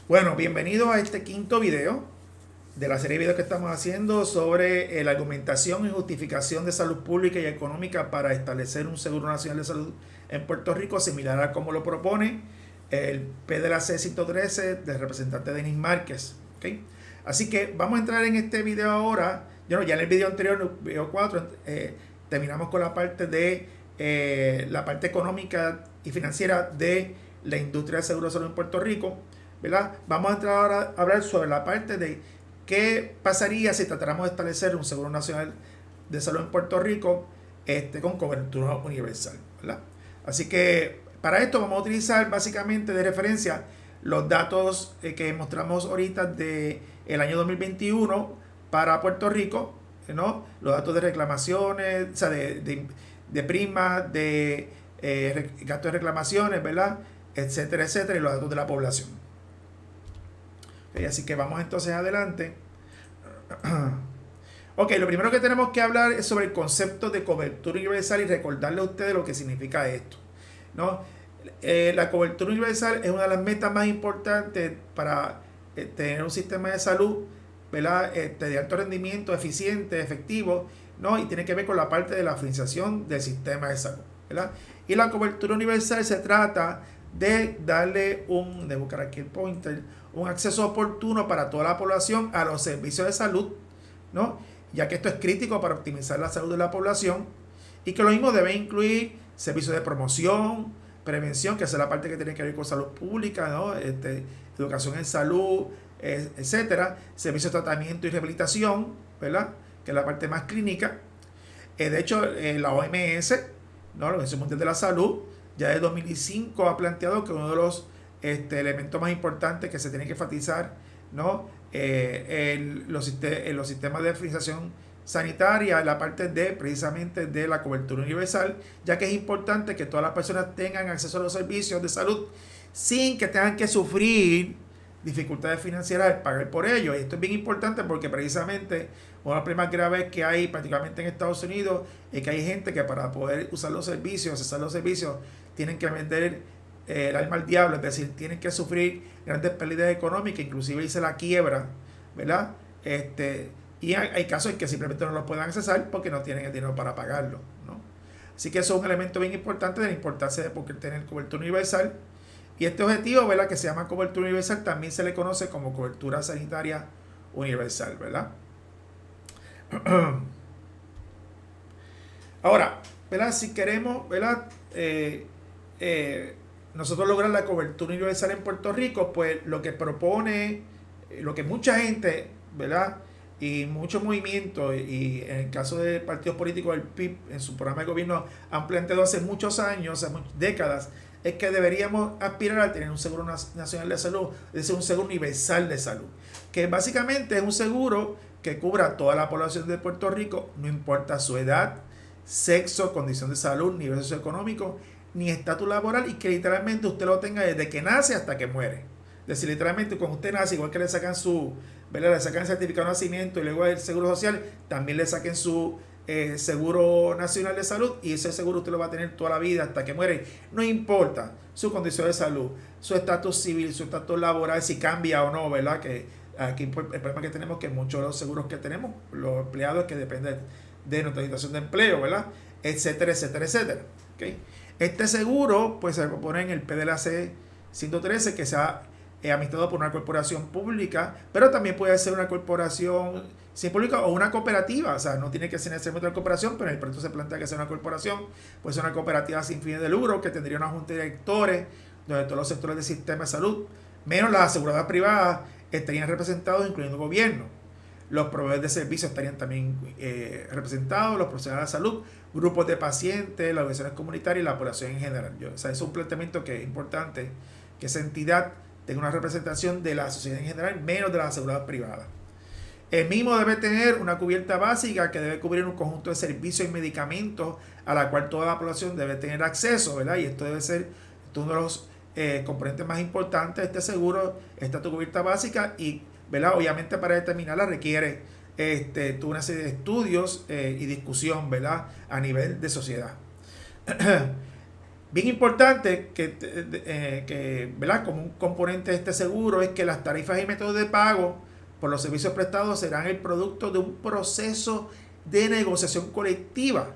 Bueno, bienvenidos a este quinto video de la serie de videos que estamos haciendo sobre la argumentación y justificación de salud pública y económica para establecer un Seguro Nacional de Salud en Puerto Rico, similar a como lo propone el PDLAC 113 del representante Denis Márquez. ¿Okay? Así que vamos a entrar en este video ahora. Ya en el video anterior, el video 4, terminamos con la parte de la parte económica y financiera de la industria del seguro de salud en Puerto Rico, ¿verdad? Vamos a entrar ahora a hablar sobre la parte de qué pasaría si tratáramos de establecer un seguro nacional de salud en Puerto Rico con cobertura universal, ¿verdad? Así que para esto vamos a utilizar básicamente de referencia los datos que mostramos ahorita del año 2021 para Puerto Rico, ¿no? Los datos de reclamaciones, o sea, de primas, de gastos de reclamaciones, ¿verdad? Etcétera, etcétera, y los datos de la población. Okay, así que vamos entonces adelante. Ok, lo primero que tenemos que hablar es sobre el concepto de cobertura universal y recordarle a ustedes lo que significa esto, ¿no? La cobertura universal es una de las metas más importantes para tener un sistema de salud, ¿verdad? De alto rendimiento, eficiente, efectivo, ¿no? Y tiene que ver con la parte de la financiación del sistema de salud, ¿verdad? Y la cobertura universal se trata de darle de buscar aquí el pointer, un acceso oportuno para toda la población a los servicios de salud, ¿no? Ya que esto es crítico para optimizar la salud de la población, y que lo mismo debe incluir servicios de promoción, prevención, que es la parte que tiene que ver con salud pública, ¿no? Educación en salud, etcétera, servicios de tratamiento y rehabilitación, ¿verdad? Que es la parte más clínica. De hecho, la OMS, ¿no? La Organización Mundial de la Salud, ya desde 2005 ha planteado que uno de los elementos más importantes que se tiene que enfatizar, ¿no? Los sistemas de financiación sanitaria, la parte de precisamente de la cobertura universal, ya que es importante que todas las personas tengan acceso a los servicios de salud sin que tengan que sufrir dificultades financieras al pagar por ello. Y esto es bien importante porque precisamente una de las problemas graves que hay, particularmente en Estados Unidos, es que hay gente que para poder usar los servicios, accesar los servicios, tienen que vender el alma al diablo, es decir, tienen que sufrir grandes pérdidas económicas, inclusive irse la quiebra, ¿verdad? Y hay casos en que simplemente no lo puedan accesar porque no tienen el dinero para pagarlo, ¿no? Así que eso es un elemento bien importante de la importancia de poder tener cobertura universal. Y este objetivo, ¿verdad?, que se llama cobertura universal, también se le conoce como cobertura sanitaria universal, ¿verdad? Ahora, ¿verdad?, si queremos, ¿verdad?, nosotros lograr la cobertura universal en Puerto Rico, pues lo que propone, lo que mucha gente, ¿verdad?, y muchos movimientos, y en el caso de partidos políticos del PIB, en su programa de gobierno, han planteado hace muchos años, hace décadas, es que deberíamos aspirar a tener un seguro nacional de salud, es decir, un seguro universal de salud, que básicamente es un seguro que cubra a toda la población de Puerto Rico, no importa su edad, sexo, condición de salud, nivel socioeconómico, ni estatus laboral, y que literalmente usted lo tenga desde que nace hasta que muere. Es decir, literalmente cuando usted nace, igual que le sacan ¿verdad?, le sacan el certificado de nacimiento y luego el seguro social, también le saquen su seguro nacional de salud, y ese seguro usted lo va a tener toda la vida hasta que muere, no importa su condición de salud, su estatus civil, su estatus laboral, si cambia o no, ¿verdad? Que aquí el problema que tenemos, que muchos de los seguros que tenemos, los empleados, que dependen de nuestra situación de empleo, ¿verdad? Etcétera, etcétera, etcétera. ¿Okay? Este seguro pues se propone en el PDLAC 113, que se ha administrado por una corporación pública, pero también puede ser una corporación sin pública o una cooperativa, o sea, no tiene que ser necesariamente una corporación, pero en el proyecto se plantea que sea una corporación, puede ser una cooperativa sin fines de lucro, que tendría una junta de directores, donde todos los sectores del sistema de salud, menos las aseguradoras privadas, estarían representados, incluyendo el gobierno. Los proveedores de servicios estarían también representados, los profesionales de salud, grupos de pacientes, las organizaciones comunitarias y la población en general. O sea, es un planteamiento que es importante, que esa entidad tenga una representación de la sociedad en general, menos de las aseguradoras privadas. El mismo debe tener una cubierta básica que debe cubrir un conjunto de servicios y medicamentos a la cual toda la población debe tener acceso, ¿verdad? Y esto debe ser uno de los componentes más importantes de este seguro, esta cubierta básica, y, ¿verdad?, obviamente para determinarla requiere una serie de estudios y discusión, ¿verdad?, a nivel de sociedad. Bien importante que ¿verdad? Como un componente de este seguro es que las tarifas y métodos de pago por los servicios prestados serán el producto de un proceso de negociación colectiva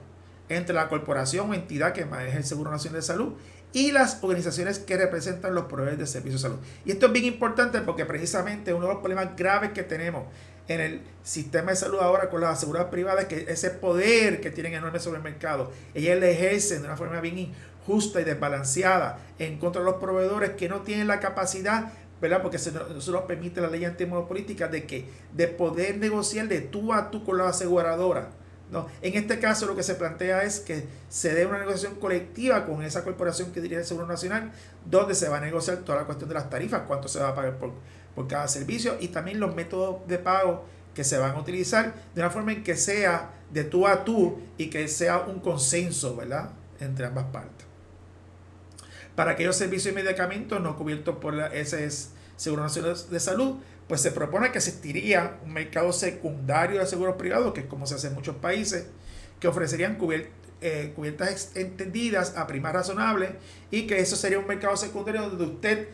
entre la corporación o entidad que maneja el Seguro Nacional de Salud y las organizaciones que representan los proveedores de servicios de salud. Y esto es bien importante porque precisamente uno de los problemas graves que tenemos en el sistema de salud ahora con las aseguradoras privadas es que ese poder que tienen enorme sobre el mercado, ellas le ejercen de una forma bien injusta y desbalanceada en contra de los proveedores que no tienen la capacidad, ¿verdad? Porque eso nos permite la ley antimonopolística de poder negociar de tú a tú con la aseguradora. No, en este caso lo que se plantea es que se dé una negociación colectiva con esa corporación que dirige el Seguro Nacional, donde se va a negociar toda la cuestión de las tarifas, cuánto se va a pagar por cada servicio y también los métodos de pago que se van a utilizar de una forma en que sea de tú a tú y que sea un consenso, ¿verdad?, entre ambas partes. Para aquellos servicios y medicamentos no cubiertos por ese Seguro Nacional de Salud, pues se propone que existiría un mercado secundario de seguros privados, que es como se hace en muchos países, que ofrecerían cubiertas extendidas a primas razonables y que eso sería un mercado secundario donde usted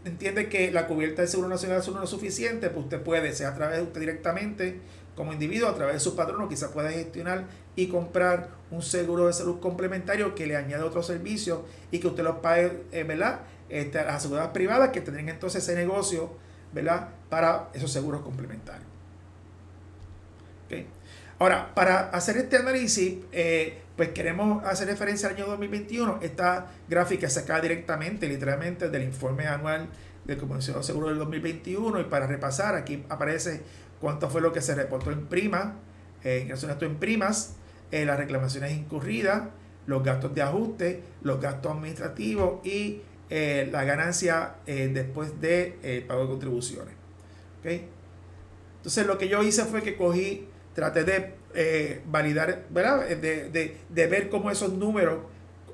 entiende que la cubierta del Seguro Nacional de Salud no es suficiente, pues usted puede, sea a través de usted directamente como individuo, a través de su patrono, quizás pueda gestionar y comprar un seguro de salud complementario que le añade otros servicios y que usted los pague, ¿verdad? Las aseguradoras privadas que tendrían entonces ese negocio, ¿verdad?, para esos seguros complementarios. ¿Okay? Ahora, para hacer este análisis, pues queremos hacer referencia al año 2021. Esta gráfica se saca directamente, literalmente, del informe anual del Comisión de Seguros del 2021. Y para repasar, aquí aparece cuánto fue lo que se reportó en primas, en primas, las reclamaciones incurridas, los gastos de ajuste, los gastos administrativos y la ganancia después de pago de contribuciones. ¿Okay? Entonces lo que yo hice fue que traté de validar, ¿verdad? De ver cómo esos números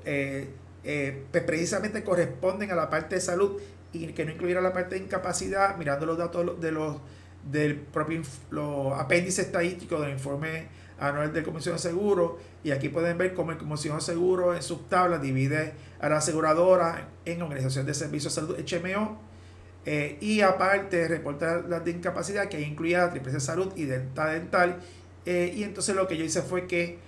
pues precisamente corresponden a la parte de salud y que no incluyera la parte de incapacidad, mirando los datos del propio los apéndices estadísticos del informe anual de Comisión de Seguros, y aquí pueden ver cómo el Comisión de Seguros en sus tablas divide a la aseguradora en Organización de Servicios de Salud, HMO, y aparte reportar las de incapacidad, que incluía la triple salud y dental. Y entonces lo que yo hice fue que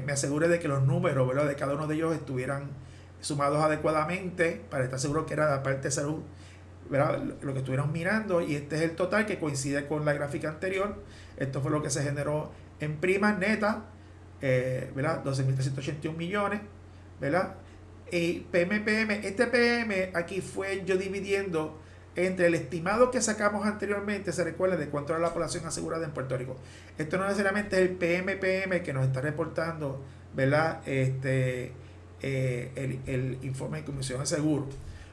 me aseguré de que los números, ¿verdad?, de cada uno de ellos estuvieran sumados adecuadamente para estar seguro que era la parte de salud, ¿verdad?, lo que estuvieron mirando, y este es el total que coincide con la gráfica anterior. Esto fue lo que se generó en primas netas, ¿verdad?, 12.381 millones, ¿verdad? Y PMPM, este PM aquí fue yo dividiendo entre el estimado que sacamos anteriormente, se recuerda, de cuánto era la población asegurada en Puerto Rico. Esto no necesariamente es el PMPM que nos está reportando, ¿verdad?, el informe de Comisión de Seguros.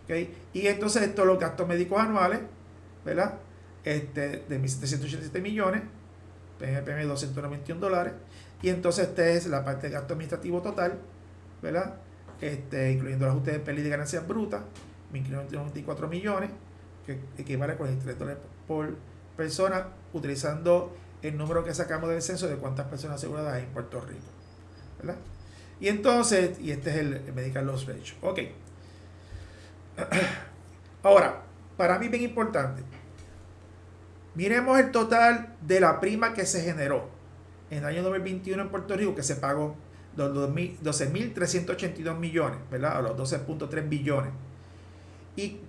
¿Okay? Y entonces estos los gastos médicos anuales, ¿verdad?, de 1.787 millones, PMPM $291, y entonces es la parte de gasto administrativo total, ¿verdad?, incluyendo el ajuste de pérdida y ganancias brutas, 1.594 millones, que equivale a $43 por persona, utilizando el número que sacamos del censo de cuántas personas aseguradas hay en Puerto Rico, ¿verdad? Y entonces, y este es el Medical Loss Ratio. Ok. Ahora, para mí bien importante, miremos el total de la prima que se generó en el año 2021 en Puerto Rico, que se pagó 12.382 millones, ¿verdad?, a los 12.3 billones. Y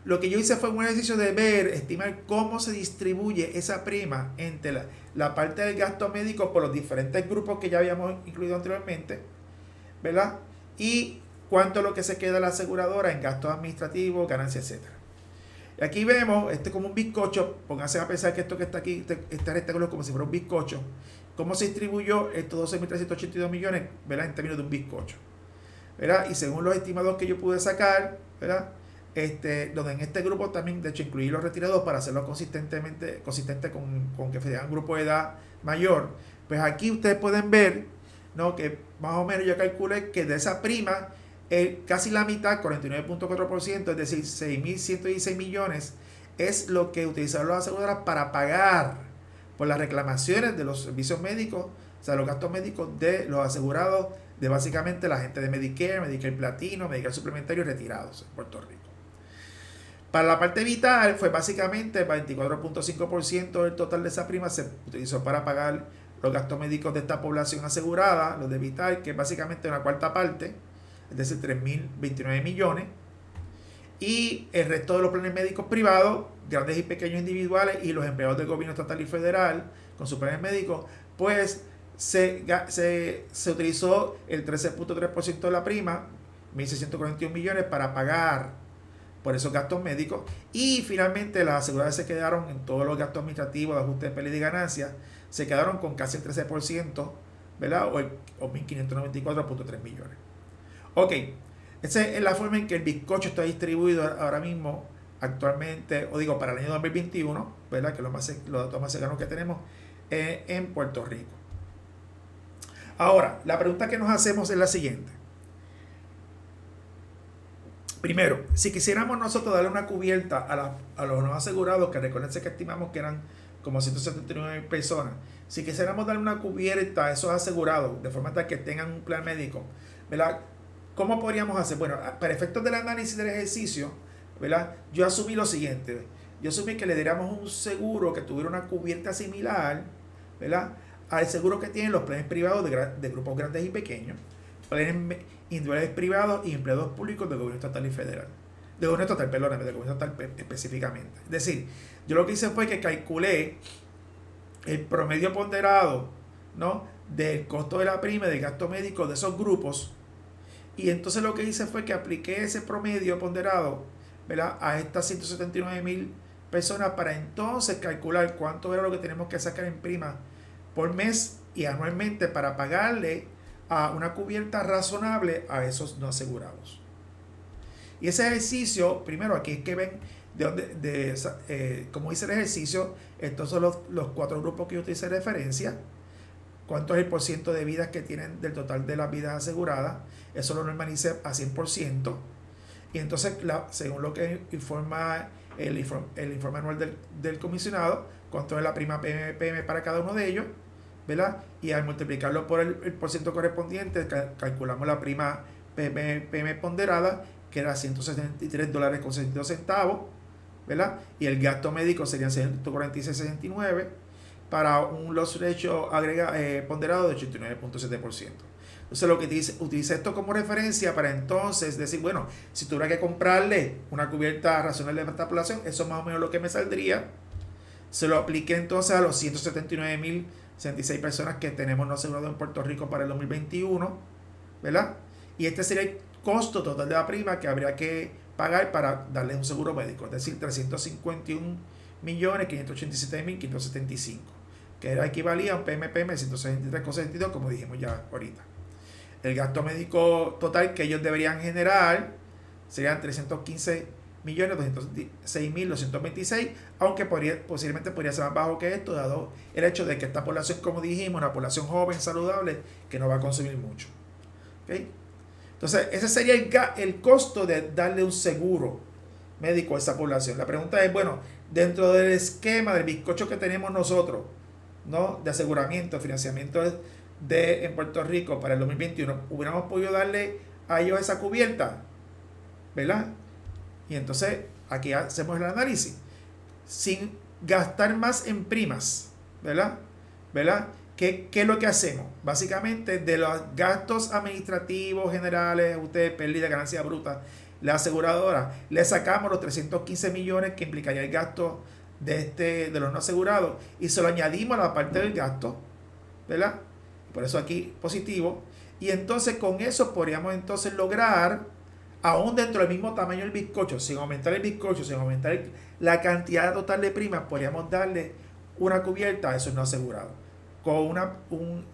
lo que yo hice fue un ejercicio de estimar cómo se distribuye esa prima entre la parte del gasto médico por los diferentes grupos que ya habíamos incluido anteriormente, ¿verdad?, y cuánto es lo que se queda la aseguradora en gastos administrativos, ganancias, etc. Y aquí vemos, como un bizcocho, pónganse a pensar que esto que está aquí, este rectángulo es como si fuera un bizcocho, cómo se distribuyó estos 12.382 millones, ¿verdad?, en términos de un bizcocho, ¿verdad? Y según los estimados que yo pude sacar, ¿verdad?, donde en este grupo también, de hecho, incluí los retirados para hacerlo consistente con que sean un grupo de edad mayor, pues aquí ustedes pueden ver, ¿no?, que más o menos yo calculé que de esa prima, casi la mitad, 49.4%, es decir, 6.116 millones, es lo que utilizaron las aseguradoras para pagar por las reclamaciones de los servicios médicos, o sea, los gastos médicos de los asegurados de básicamente la gente de Medicare, Medicare Platino, Medicare Suplementario y retirados en Puerto Rico. Para la parte vital fue básicamente el 24.5% del total de esa prima se utilizó para pagar los gastos médicos de esta población asegurada, los de vital, que es básicamente una cuarta parte, es decir, 3.029 millones. Y el resto de los planes médicos privados, grandes y pequeños individuales, y los empleados del gobierno estatal y federal con sus planes médicos, pues se utilizó el 13.3% de la prima, 1.641 millones, para pagar por esos gastos médicos. Y finalmente las aseguradoras se quedaron en todos los gastos administrativos de ajuste de pérdida y ganancias, se quedaron con casi el 13%, ¿verdad? O 1.594.3 millones. Ok, esa es la forma en que el bizcocho está distribuido ahora mismo, actualmente, o digo, para el año 2021, ¿verdad? Que los datos más cercanos que tenemos en Puerto Rico. Ahora, la pregunta que nos hacemos es la siguiente. Primero, si quisiéramos nosotros darle una cubierta a los no asegurados, que recuérdense que estimamos que eran como 179 personas, si quisiéramos darle una cubierta a esos asegurados de forma tal que tengan un plan médico, ¿verdad? ¿Cómo podríamos hacer? Bueno, para efectos del análisis del ejercicio, ¿verdad? Yo asumí lo siguiente. Yo asumí que le diéramos un seguro que tuviera una cubierta similar, ¿verdad?, al seguro que tienen los planes privados de grupos grandes y pequeños, planes individuales privados y empleados públicos del gobierno estatal y federal. Del gobierno estatal, perdóname, del gobierno estatal específicamente. Es decir, yo lo que hice fue que calculé el promedio ponderado, ¿no?, del costo de la prima y del gasto médico de esos grupos. Y entonces lo que hice fue que apliqué ese promedio ponderado, ¿verdad?, a estas 179,000 personas para entonces calcular cuánto era lo que tenemos que sacar en prima por mes y anualmente para pagarle a una cubierta razonable a esos no asegurados. Y ese ejercicio, primero aquí es que ven cómo hice el ejercicio. Estos son los 4 grupos que yo utilicé de referencia. ¿Cuánto es el porciento de vidas que tienen del total de las vidas aseguradas? Eso lo normalicé a 100%. Y entonces, según lo que informa el informe anual del comisionado, cuánto es la prima PMPM para cada uno de ellos, ¿verdad? Y al multiplicarlo por el porciento correspondiente, calculamos la prima PMPM ponderada, que era $163.62, ¿verdad? Y el gasto médico serían 146.69, para un loss ratio ponderado de 89.7%. Entonces lo que utiliza esto como referencia para entonces decir, bueno, si tuviera que comprarle una cubierta razonable de esta población, eso es más o menos lo que me saldría. Se lo apliqué entonces a los 179.066 personas que tenemos no asegurado en Puerto Rico para el 2021, ¿verdad? Y este sería el costo total de la prima que habría que pagar para darles un seguro médico, es decir, 351.587.575, que era equivalía a un PMPM de 163,62, como dijimos ya ahorita. El gasto médico total que ellos deberían generar serían 315.206.226, aunque posiblemente podría ser más bajo que esto, dado el hecho de que esta población, como dijimos, una población joven, saludable, que no va a consumir mucho. ¿Okay? Entonces, ese sería el costo de darle un seguro médico a esa población. La pregunta es, bueno, dentro del esquema del bizcocho que tenemos nosotros, ¿no?, de aseguramiento, financiamiento en Puerto Rico para el 2021, hubiéramos podido darle a ellos esa cubierta, ¿verdad? Y entonces aquí hacemos el análisis sin gastar más en primas, ¿verdad? ¿Qué es lo que hacemos? Básicamente, de los gastos administrativos generales, ustedes, pérdida, ganancia bruta, la aseguradora, le sacamos los 315 millones que implicaría el gasto de los no asegurados y se lo añadimos a la parte del gasto, ¿verdad? Por eso aquí positivo. Y entonces con eso podríamos entonces lograr, aún dentro del mismo tamaño del bizcocho, sin aumentar el bizcocho, sin aumentar la cantidad total de primas, podríamos darle una cubierta a esos no asegurados, con un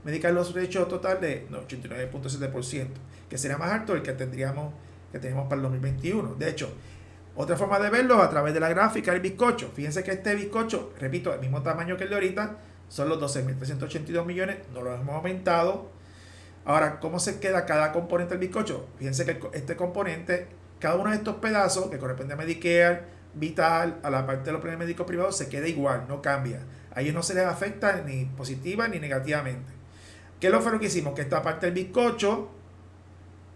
medical loss ratio total de 89.7%, que sería más alto del que teníamos para el 2021. De hecho, otra forma de verlo a través de la gráfica del bizcocho. Fíjense que este bizcocho, repito, el mismo tamaño que el de ahorita, son los 12.382 millones, no lo hemos aumentado. Ahora, ¿cómo se queda cada componente del bizcocho? Fíjense que este componente, cada uno de estos pedazos, que corresponde a Medicare, Vital, a la parte de los planes médicos privados, se queda igual, no cambia. A ellos no se les afecta ni positiva ni negativamente. ¿Qué fue lo que hicimos? Que esta parte del bizcocho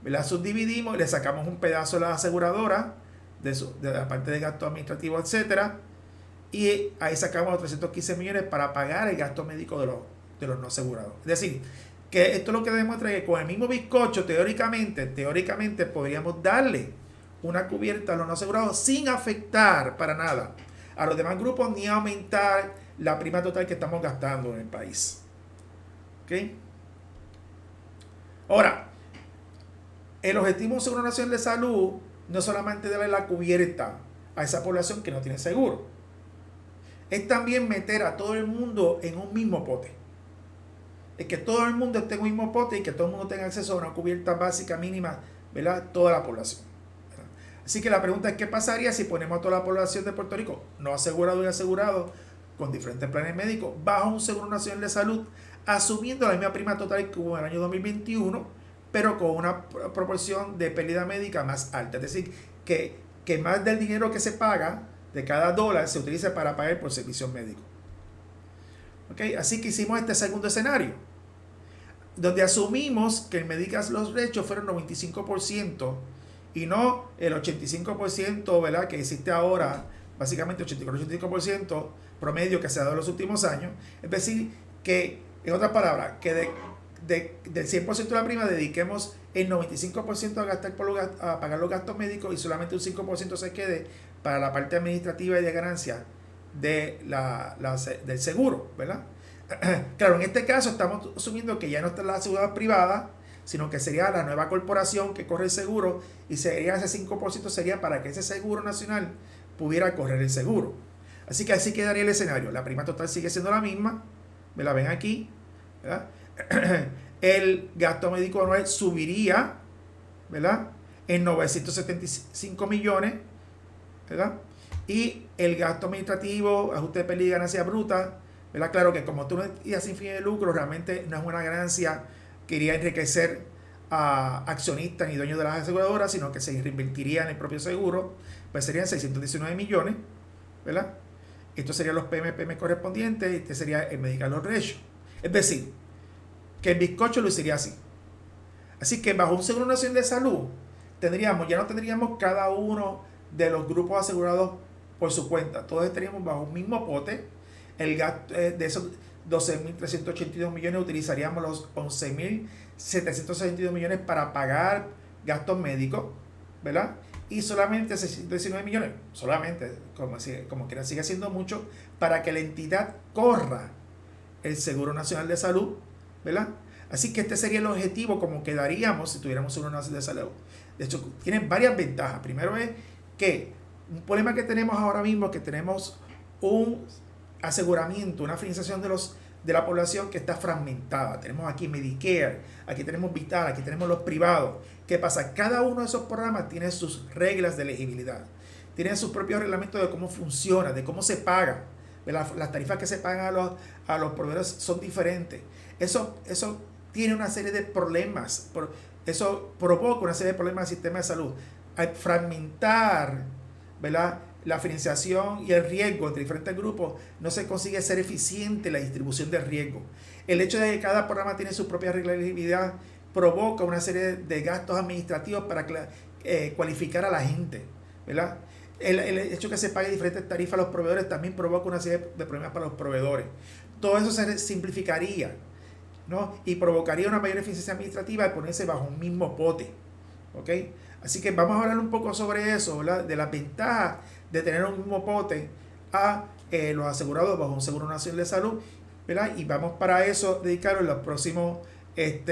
la subdividimos y le sacamos un pedazo a la aseguradora de la parte de gasto administrativo, etcétera, y ahí sacamos los 315 millones para pagar el gasto médico de los no asegurados. Es decir, que esto es lo que demuestra que con el mismo bizcocho, teóricamente podríamos darle una cubierta a los no asegurados sin afectar para nada a los demás grupos ni aumentar la prima total que estamos gastando en el país. ¿Ok? Ahora, el objetivo de un Seguro Nacional de Salud no es solamente darle la cubierta a esa población que no tiene seguro, es también meter a todo el mundo en un mismo pote. Es que todo el mundo esté en un mismo pote y que todo el mundo tenga acceso a una cubierta básica mínima, ¿verdad? Toda la población, ¿verdad? Así que la pregunta es, ¿qué pasaría si ponemos a toda la población de Puerto Rico, no asegurado y asegurado, con diferentes planes médicos, bajo un Seguro Nacional de Salud, asumiendo la misma prima total que hubo en el año 2021, pero con una proporción de pérdida médica más alta? Es decir, que más del dinero que se paga de cada dólar se utiliza para pagar por servicios médicos. ¿Okay? Así que hicimos este segundo escenario, donde asumimos que el Medicare Loss Ratio fueron 95% y no el 85%, ¿verdad?, que existe ahora, básicamente 84-85% promedio que se ha dado en los últimos años. Es decir, que, en otras palabras, que del 100% de la prima dediquemos el 95% a gastar a pagar los gastos médicos y solamente un 5% se quede para la parte administrativa y de ganancia del seguro, ¿verdad? Claro, en este caso estamos asumiendo que ya no está la seguridad privada, sino que sería la nueva corporación que corre el seguro, y sería ese 5% sería para que ese seguro nacional pudiera correr el seguro. Así que así quedaría el escenario. La prima total sigue siendo la misma, me la ven aquí, ¿verdad? El gasto médico anual subiría, ¿verdad?, en 975 millones, ¿verdad? Y el gasto administrativo, ajuste de pérdida y ganancia bruta, ¿verdad? Claro que como tú no irías sin fin de lucro, realmente no es una ganancia que iría a enriquecer a accionistas ni dueños de las aseguradoras, sino que se reinvertiría en el propio seguro, pues serían 619 millones, ¿verdad? Estos serían los PMPM correspondientes, y este sería el Medical Loss Ratio. Es decir, que el bizcocho lo sería así. Así que bajo un Seguro Nacional de Salud ya no tendríamos cada uno de los grupos asegurados por su cuenta. Todos estaríamos bajo un mismo pote. El gasto de esos 12.382 millones utilizaríamos los 11.762 millones para pagar gastos médicos, ¿verdad? Y solamente 619 millones, como quiera, sigue siendo mucho, para que la entidad corra el Seguro Nacional de Salud, ¿verdad? Así que este sería el objetivo como quedaríamos si tuviéramos Seguro Nacional de Salud. De hecho, tienen varias ventajas. Primero es que un problema que tenemos ahora mismo es que tenemos un aseguramiento, una financiación de la población que está fragmentada. Tenemos aquí Medicare, aquí tenemos Vital, aquí tenemos los privados. ¿Qué pasa? Cada uno de esos programas tiene sus reglas de elegibilidad, tiene sus propios reglamentos de cómo funciona, de cómo se paga. Las tarifas que se pagan a los proveedores son diferentes. Eso tiene una serie de problemas. Eso provoca una serie de problemas del sistema de salud. Al fragmentar, ¿verdad?, la financiación y el riesgo entre diferentes grupos, no se consigue ser eficiente la distribución del riesgo. El hecho de que cada programa tiene su propia regla de elegibilidad provoca una serie de gastos administrativos para cualificar a la gente, ¿verdad? El hecho de que se pague diferentes tarifas a los proveedores también provoca una serie de problemas para los proveedores. Todo eso se simplificaría, ¿no? Y provocaría una mayor eficiencia administrativa al ponerse bajo un mismo pote, ¿ok? Así que vamos a hablar un poco sobre eso, ¿verdad?, de las ventajas de tener un mismo pote a los asegurados bajo un Seguro Nacional de Salud, ¿verdad? Y vamos para eso dedicarlo en los próximos en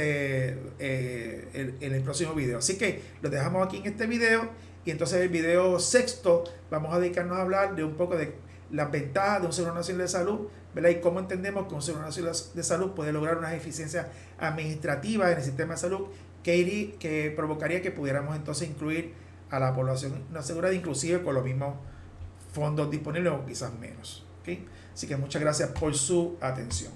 el próximo video. Así que los dejamos aquí en este video, y entonces el video sexto vamos a dedicarnos a hablar de un poco de las ventajas de un Seguro Nacional de Salud, ¿verdad? Y cómo entendemos que un Seguro Nacional de Salud puede lograr unas eficiencias administrativas en el sistema de salud que provocaría que pudiéramos entonces incluir a la población no asegurada, inclusive con los mismos fondos disponibles o quizás menos, ¿okay? Así que muchas gracias por su atención.